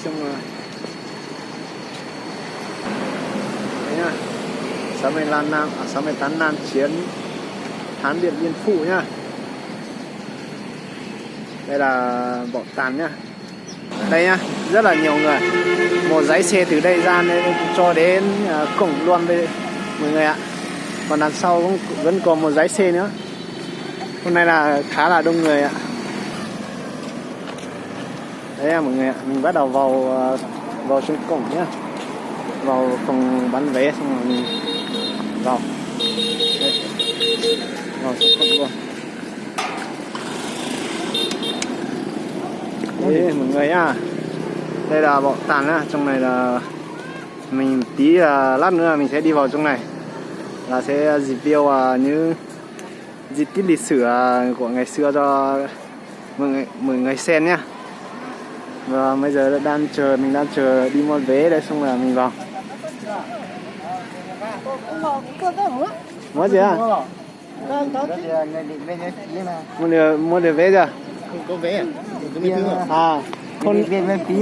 xong rồi. Đấy nhá. 68 năm chiến thắng Điện Biên Phủ nhá. Đây là bảo tàng nhá. Đây nhá, rất là nhiều người. Một dãy xe từ đây ra cho đến cổng luôn đây mọi người ạ. Còn đằng sau cũng vẫn còn một dãy xe nữa. Hôm nay là khá là đông người ạ. Đấy à mọi người ạ, mình bắt đầu vào trong cổng nhá. Vào phòng bán vé xong rồi mình vào. Đây. Vào trong cổng luôn. Đấy mọi người nhá. Đây là bảo tàng á, trong này là mình tí lát nữa mình sẽ đi vào trong này. Là sẽ review những di tích lịch sử của ngày xưa cho mọi người xem nhá. Và bây giờ mình đang chờ đi mua vé đây xong rồi mình vào. Mua gì à? Mua được vé chưa? Không có vé.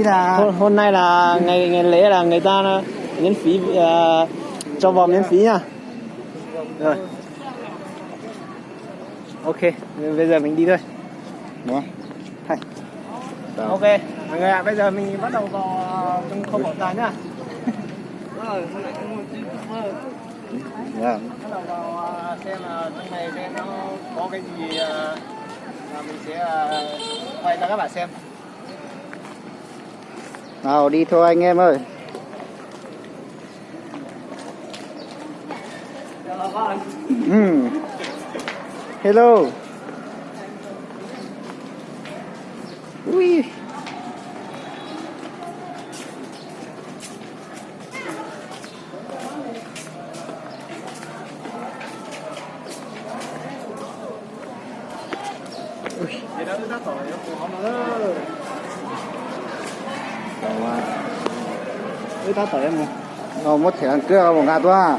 À, hôm nay là ngày lễ là người ta miễn phí cho vào miễn phí nha. Rồi. Ok, bây giờ mình đi thôi. Đó. Ok, mọi người ạ, bây giờ mình bắt đầu vào trong kho bảo tàng nhá. Bắt đầu vào xem là trong này xem nó có cái gì là mình sẽ quay cho các bạn xem. Nào đi thôi anh em ơi. Hello. Ui. Tá tới em Nó mất thẻ ăn cưa một ngã toa.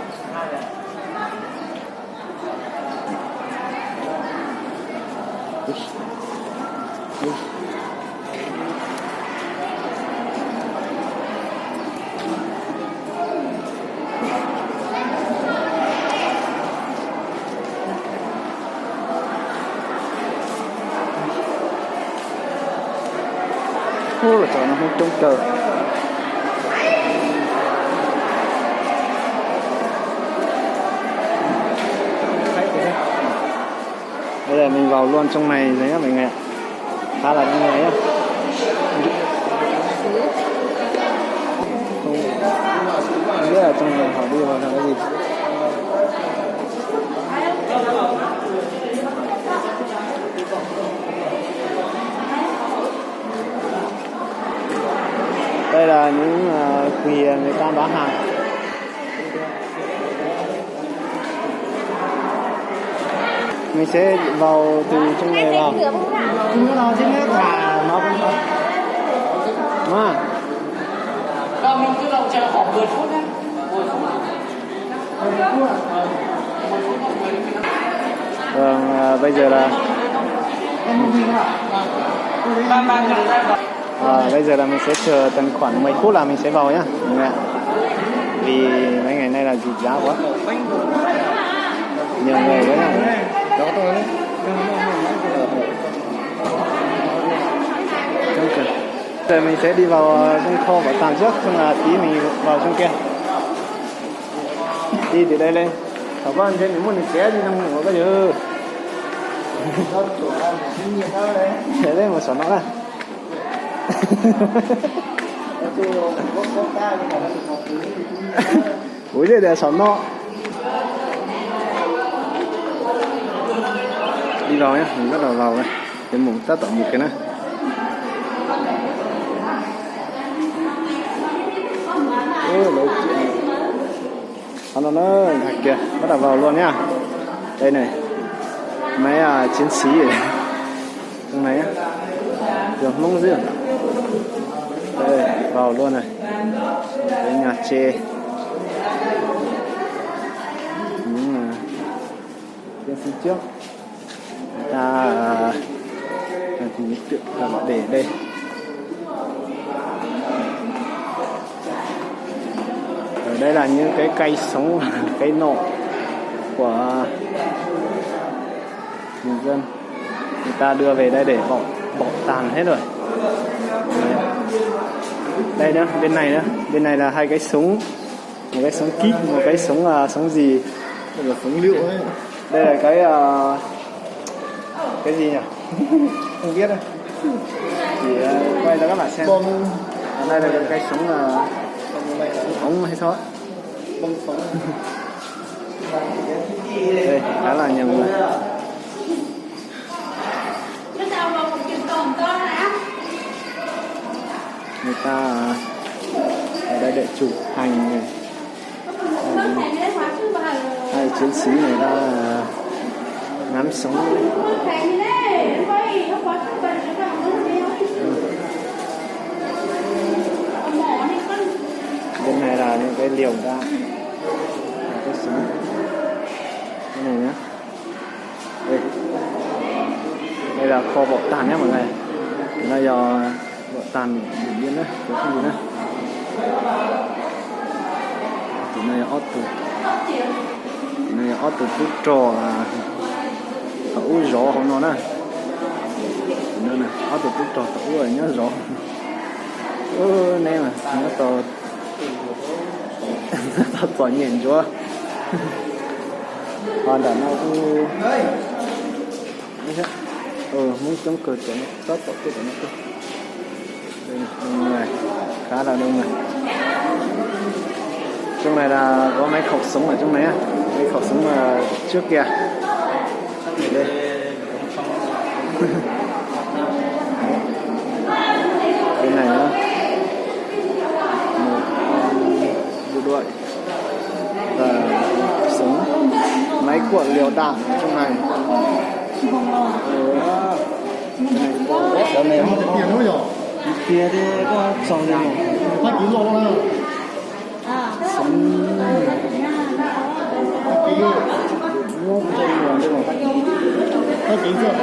Ôi trời, nó không trông chờ. Bây giờ mình vào luôn trong này đấy mọi người ạ. Khá là đông người nhá. Không biết là trong này họ đi vào là cái gì. Đây là những quầy người ta bán hàng. Mình sẽ vào từ trong này vào. Nó nào chứ nữa thả nó cũng có. Mà. Rồi mình tự động chờ khoảng 10 phút nhé. 10 phút. Vâng, bây giờ là bây giờ là mình sẽ chờ tầm khoảng 10 phút là mình sẽ vào nhá. Vì mấy ngày nay là dịp giá quá. Nhiều người quá nhá. Đó tôi đấy. Giờ mình sẽ đi vào trong kho bảo tàng trước, xong là tí mình vào trong kia. Đi từ đây lên. Thảo con trên những môn này xé đi trong ngủ cái gì. Thế lên một số nó là. Ủa đây là số nó. Đi vào nhé, mình bắt đầu vào đây. Cái mùng ta tổng một cái này. Nói chuyện. Nó kìa, bắt đầu vào luôn nhá. Đây này. Mấy chiến sĩ này. Trong này á. Đường mông riêng. Đây, vào luôn này. Cái nhà chê. Những chiến sĩ trước. Thì tượng để đây. đây là những cái cây sống cây nổ của người dân, người ta đưa về đây để bỏ tàn hết rồi. Đấy. Đây nữa, bên này là hai cái súng, một cái súng kíp, một cái súng là súng gì, đây là phóng liệu ấy. đây là cái gì nhỉ? Không biết đâu, chỉ quay cho các bạn xem. Bom. Đây là cái súng ống hay sao? Bom phóng. Đây khá là nhiều người. Người ta ở đây để chụp hành này. Hai chiến sĩ người ta ngắm sống. Bên này là những cái liều đạn, cái súng. Cái này nhá. Đây là kho vỏ tàn nhé mọi người. Đây là vỏ tàn biển biên đấy, cái gì nữa. Cái này là auto. Cái này là auto tút trò là tẩu gió không nó nè. Đây này, auto tút trò tẩu rồi nhớ gió. Này mà, nó tàu tao tỏ nhìn chưa? Còn đã nó cũng muốn chống cự cho nó tốt tốt cho nó tốt. Đây đông người, khá là đông người. Trong này là có mấy khẩu súng ở trong này á, mấy khẩu súng mà trước kìa. Đây. Bên này nữa. Bộ đội và súng, máy cuộn liều đạn trong này. Cái này không có tiền nữa nhỉ? Kia thì có xong rồi. Phát kín rồi đó. Súng ngô cái nguồn đây mà Phát kín chưa?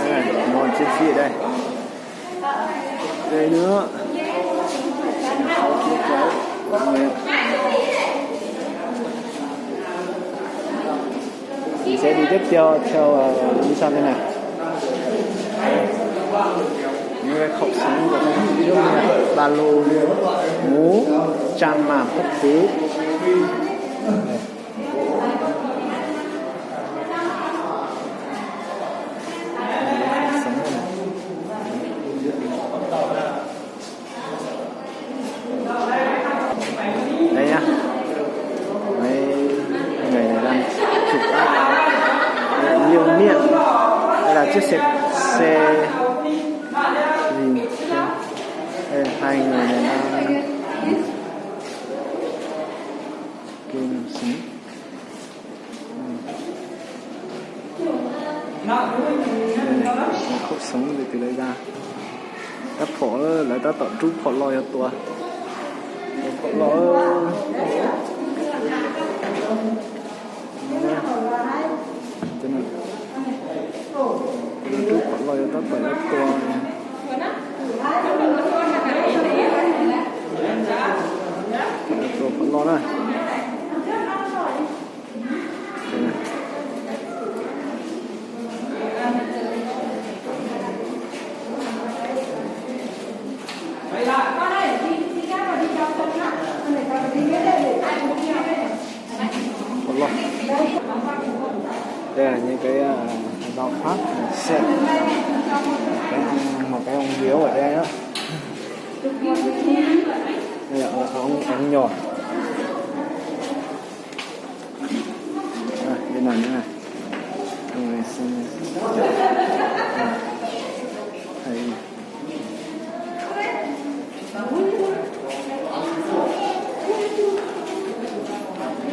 đây này, nguồn chiến sĩ ở đây. Đây nữa. Mình sẽ đi tiếp theo đi sang bên này. Những cái khẩu súng của ví dụ như này, ba lô, mũ, trang mạc các thứ. Đây nhá, mấy người này đang chụp liều miệng. Đây là chiếc xe gì? Đây, hai người này đang kim súng. Khẩu súng thì từ đây ra. Các phổ lại ta tập trung phổ lòi ở tua. Phổ lòi. Cho nên trú phổ lòi ở ta tập ở tua. Phổ lòi này. Đây là những cái dao phát xe, một cái ông biếu ở đây đó. Đây là ông nhỏ. Bên này nữa này. Rồi xem.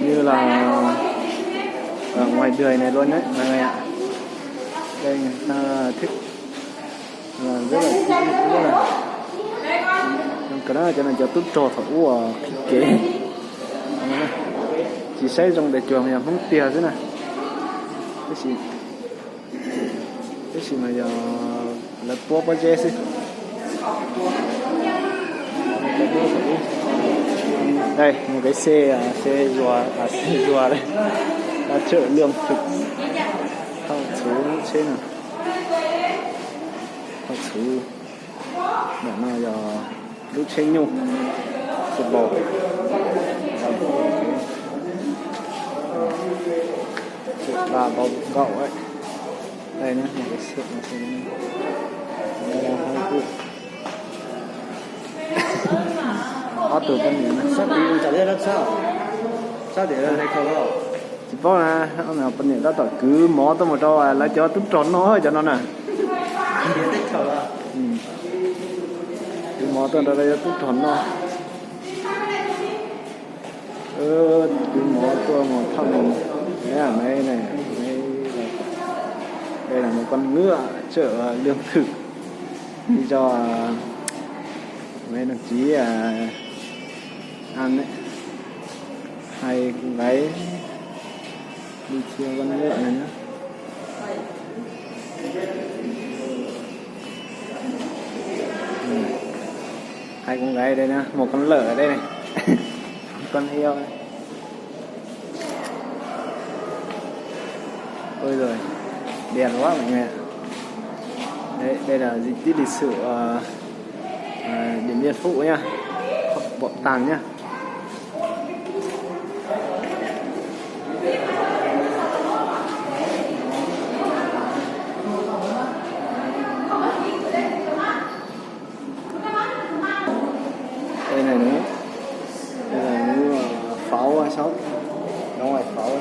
Như là ở ngoài đời này luôn đấy mọi người ạ. Đây người ta thích là rất là cái đó cho nên cho tốt trò thủ ở kế chỉ xây trong để trường nhà không tiền thế này cái gì mà giờ là po po dê xí đây một cái xe rùa đây là chợ lương thực không số trên nào không số để mà giờ lúc trên nhung thịt bò thịt bà bò gạo ấy đây nữa một cái sợi này xem đây là hai củ có từ bên này sắp đi trả lời rất sao sao để này không đâu chỉ có là ông nào bên này đó tao cứ mỏ tôi một trâu là cho tức tròn nó cho nó nè cứ mỏ tôi đây tức tròn nó cứ mỏ tôi một thằng đấy là mấy này đây là một con ngựa chợ lương thực đi cho mấy đồng chí ăn đấy hai con gái đi theo con ngựa này nữa hai con gái đây nè một con lợn ở đây này một con heo này ôi rồi đèn quá mọi người ạ. Đây là di tích lịch sử Điện Biên Phủ nha, Bảo tàng nhá. Đây này nữa, đây là những pháo sao, nó ngoài pháo này.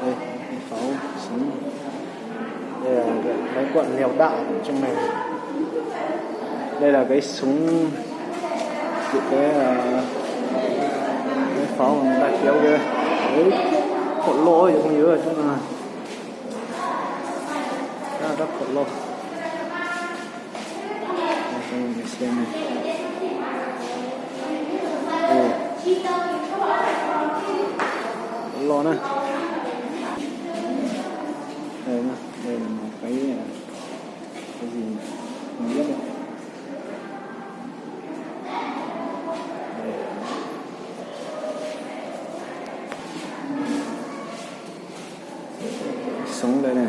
Đây, pháo súng. Đây là cái quận liều đạn trong này. Đây là cái súng, cái pháo mà người ta kéo kia. Đấy, khổ lô thì không nhớ rồi, chứ mà rất khổ lô. Đây, cho mình xem này. Khổ lô nữa. Đây là một cái gì không biết đâu. Súng đây này.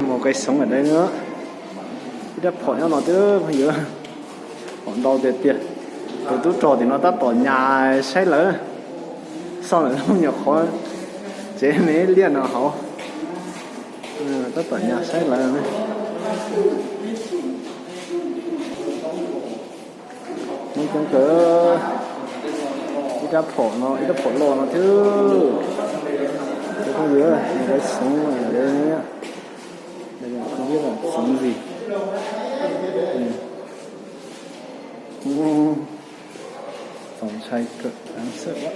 Một cái súng ở đây nữa. Cái đập phổi nó chứ không nhớ. Còn đau tuyệt tuyệt. Từ tú trò thì nó ta tỏ nhà xây lớn. Sau này nó không nhiều khó. Chế mấy liền nào hảo. Ta tỏ nhà xây lớn này. Nhưng cũng cỡ ít đáp phổ lô nó chứ. Tôi không nhớ rồi. Cái súng ở đây nhá. Đây là không biết là súng gì. Phòng cháy cực đáng sợ quá.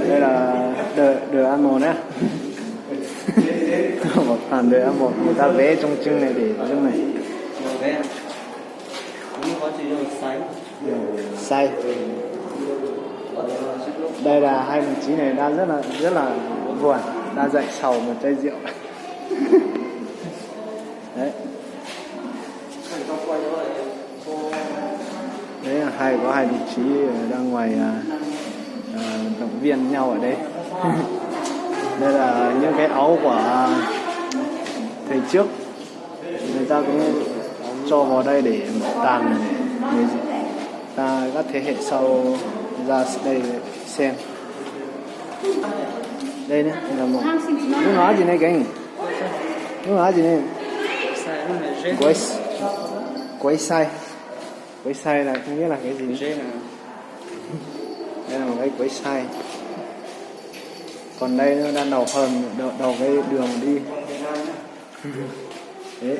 Đây là đờ ăn một nhé. Một tàn đờ ăn một, người ta vẽ trong trưng này để trong này. Say. Đây là hai đồng chí này đang rất là buồn, đang dậy sầu một chai rượu. Đấy. Đấy là hai đồng chí đang ngoài động viên nhau ở đây. Đây là những cái áo của thầy trước, người ta cũng cho vào đây để tàng để các thế hệ sau ra đây xem. Đây nữa là một nó nói gì này cái gì? Nó nói gì này? Quấy sai là không biết là cái gì. Đây là một cái quấy sai. Còn đây nó đang đầu cái đường đi. Đấy.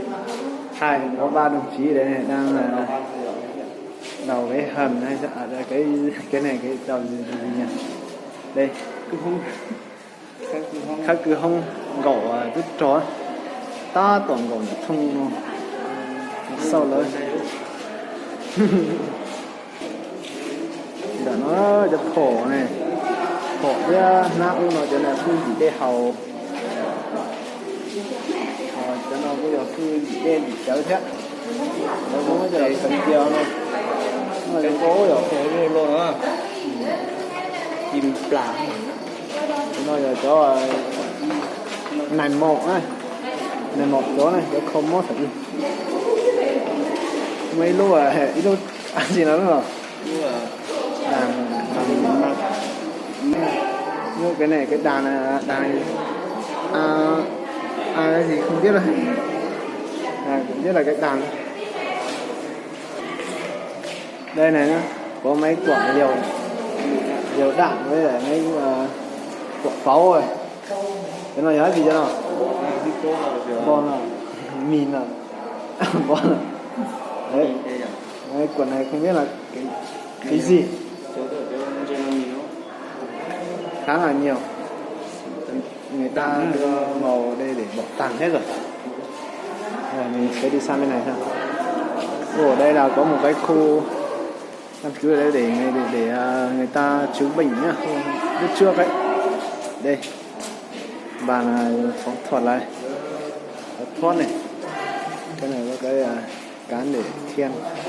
Có 3 đồng chí đấy này đang là đầu cái hầm hay là cái này cái đầu gì nhỉ? Đây khác cứ không gỗ rất chó ta toàn gỗ thông sau lớn để nó chụp khổ này khổ với na u nó cho là phương gì để hầu cho nó bây giờ phương gì để chở thế nó cũng cho là cần tiêu nó là cố rồi thế luôn đó chim plá nó giờ cho này một chỗ này cho không mất thử mấy lúc ít lúc ăn gì nữa rồi làm như cái này cái đàn này cái gì không biết rồi cũng biết là cái đàn đây này nhá có mấy quả nhiều đạn với lại mấy quả pháo rồi cái này gì chứ nào con à mìn à con à đấy cái quần này không biết là cái gì khá là nhiều người ta đưa màu đây để bỏ tàn hết rồi mình sẽ đi sang bên này thôi. Ở đây là có một cái khu căn cứ ở đây để người ta chữa bệnh nhá biết chưa đấy đây bàn phóng thuật này thoát này cái này có cái cán để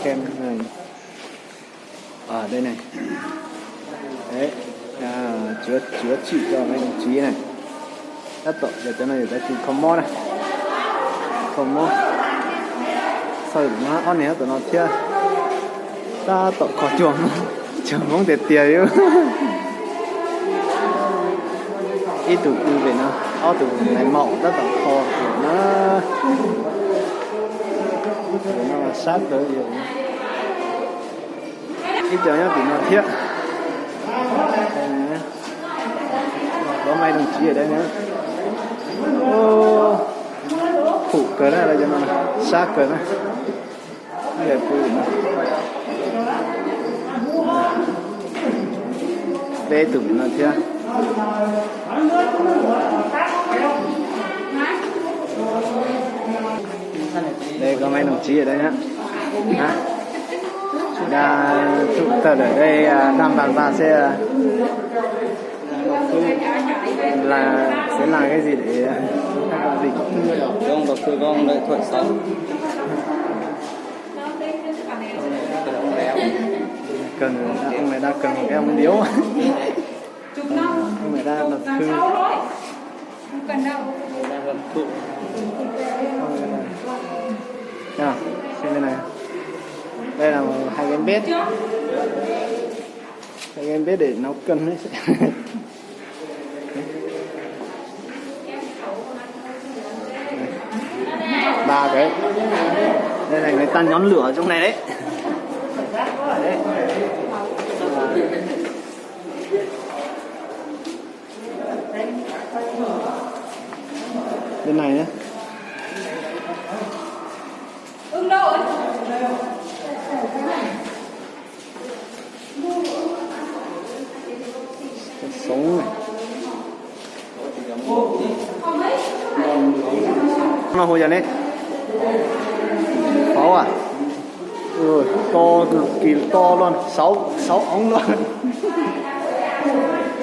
khen này ở đây này đấy chữa trị cho mấy đồng chí này đất tội để cho này để tìm không mò này không mò sao được nó on này tụi nó chưa ta tội khó chuồng không thể tiền chứ ít tụ về nó tụ này màu rất là khó của nó là sát tới rồi ít cho nhá vì nó thiết có mấy đồng chí ở đây nữa phụ cờ này là cho nó sát cờ này để phụ đây tụi nó thiết đây có mấy đồng chí ở đây nhá trụ tập ở đây đang bàn bạc sẽ làm cái gì để dịch con đọc thư con lại thuận sống cần ông này đang cần một cái ông điếu ông này đang đọc thư không cần đâu nào xem bên này đây là hai cái bếp để nấu cơm đấy ba cái đây là người ta nhóm lửa ở trong này đấy bên này nhé đâu sống này nó hồi giờ đấy pháo à to cực kỳ to luôn 6 ống luôn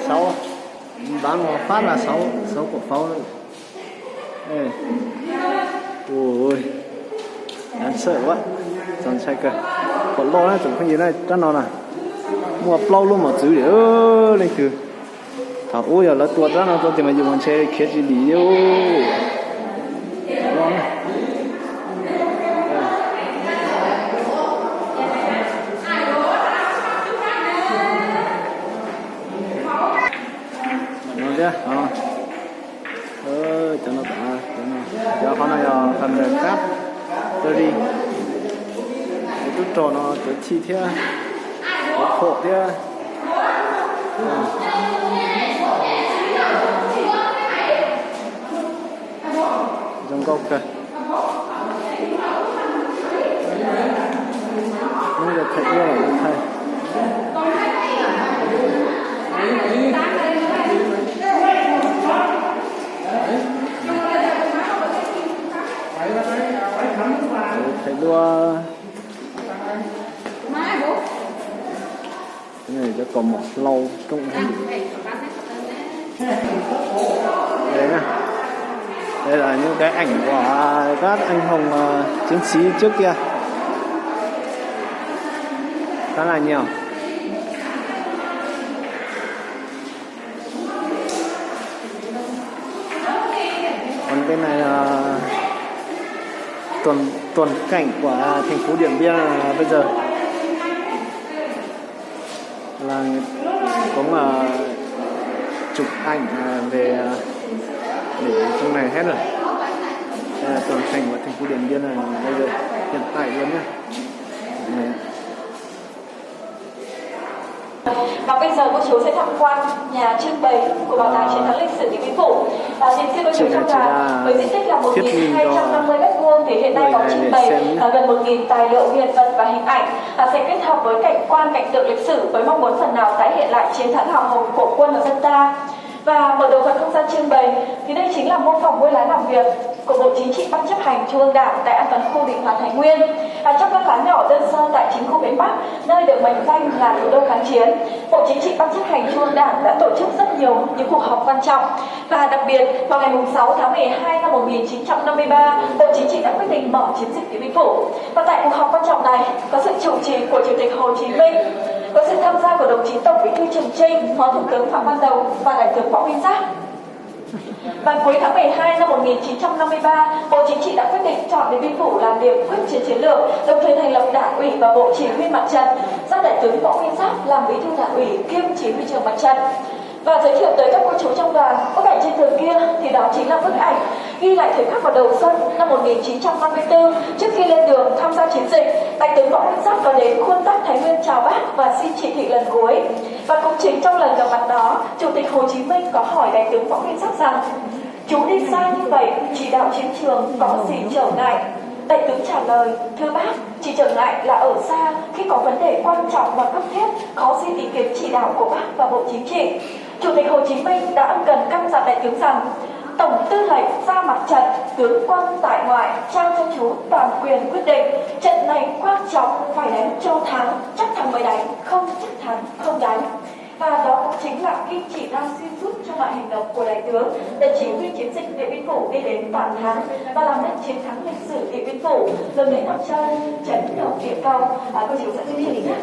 6 bán một phát là 6 quả pháo luôn đây ôi đáng sợ quá dần sai cơ còn lo đấy chẳng có gì đây chắc nó là mua plau luôn mà giữ để lên từ thảo ôi giờ là tuột ra nó tôi chỉ mà dùng con xe khét gì đi đâu cho nó cả cho con này phần đường cáp tôi đi tôi trò nó tôi chi thế khổ thế trong góc kìa bây giờ thấy là thầy thầy đua Cái này cho còn một lâu công đấy nè, đây là những cái ảnh của các anh hùng chiến sĩ trước kia khá là nhiều. Còn bên này là toàn cảnh của thành phố Điện Biên bây giờ là cũng chụp ảnh về để trong này hết rồi. Đây là toàn cảnh của thành phố Điện Biên là bây giờ hiện tại luôn nhá. Và bây giờ cô chú sẽ tham quan nhà trưng bày của Bảo tàng Chiến thắng lịch sử Điện Biên Phủ. Thì thưa cô chú trong đoàn, với diện tích là 1.250 m2 thì hiện nay có trưng bày gần 1.000 tài liệu hiện vật và hình ảnh sẽ kết hợp với cảnh quan cảnh tượng lịch sử với mong muốn phần nào tái hiện lại chiến thắng hào hùng của quân và dân ta. Và mở đầu phần không gian trưng bày thì đây chính là mô phỏng buổi lái làm việc của Bộ Chính trị Ban chấp hành Trung ương Đảng tại An toàn khu Định Hóa Thái Nguyên. Trong các lán nhỏ đơn sơ tại chính khu Bến Bắc, nơi được mệnh danh là thủ đô kháng chiến, Bộ Chính trị Ban chấp hành Trung ương Đảng đã tổ chức rất nhiều những cuộc họp quan trọng. Và đặc biệt vào ngày 6 tháng 12 năm 1953, Bộ Chính trị đã quyết định mở chiến dịch Điện Biên Phủ. Và tại cuộc họp quan trọng này có sự chủ trì của Chủ tịch Hồ Chí Minh, có sự tham gia của đồng chí Tổng Bí thư Trường Chinh, Phó Thủ tướng Phạm Văn Đồng và Đại tướng Võ Nguyên Giáp. Và cuối tháng 12 năm 1953, Bộ Chính trị đã quyết định chọn Điện Biên Phủ làm điểm quyết chiến chiến lược, đồng thời thành lập Đảng ủy và Bộ Chỉ huy Mặt trận, do Đại tướng Võ Nguyên Giáp làm Bí thư Đảng ủy kiêm Chỉ huy trưởng Mặt trận. Và giới thiệu tới các cô chú trong đoàn, bức ảnh trên tường kia thì đó chính là bức ảnh ghi lại thời khắc vào đầu xuân năm 1954, trước khi lên đường tham gia chiến dịch, Đại tướng Võ Nguyên Giáp có đến khuôn tắc Thái Nguyên chào Bác và xin chỉ thị lần cuối. Và cũng chính trong lần gặp mặt đó, Chủ tịch Hồ Chí Minh có hỏi Đại tướng Võ Nguyên Giáp rằng: "Chú đi xa như vậy, chỉ đạo chiến trường có gì trở ngại?" Đại tướng trả lời: "Thưa Bác, chỉ trở ngại là ở xa, khi có vấn đề quan trọng và cấp thiết, khó xin ý kiến chỉ đạo của Bác và Bộ Chính trị." Chủ tịch Hồ Chí Minh đã ân cần căn dặn đại tướng rằng: "Tổng tư lệnh ra mặt trận, tướng quân tại ngoại trao cho chú toàn quyền quyết định. Trận này quan trọng, phải đánh cho thắng, chắc thắng mới đánh, không chắc thắng không đánh." Và đó cũng chính là kim chỉ nam xuyên suốt cho mọi hành động của đại tướng để chỉ huy chiến dịch Điện Biên Phủ đi đến toàn thắng và làm nên chiến thắng lịch sử Điện Biên Phủ. Lần lễ Nam Châu chấn động địa cầu. Cô chú sẽ giới thiệu nhé.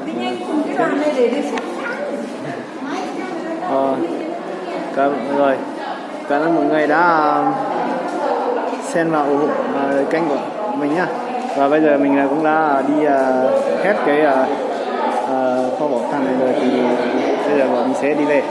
Tuy nhiên cái đoàn này để được rồi, cảm ơn mọi người đã xem và ủng hộ kênh của mình nhá. Và bây giờ mình cũng đã đi hết cái kho bảo tàng này rồi, thì bây giờ mình sẽ đi về.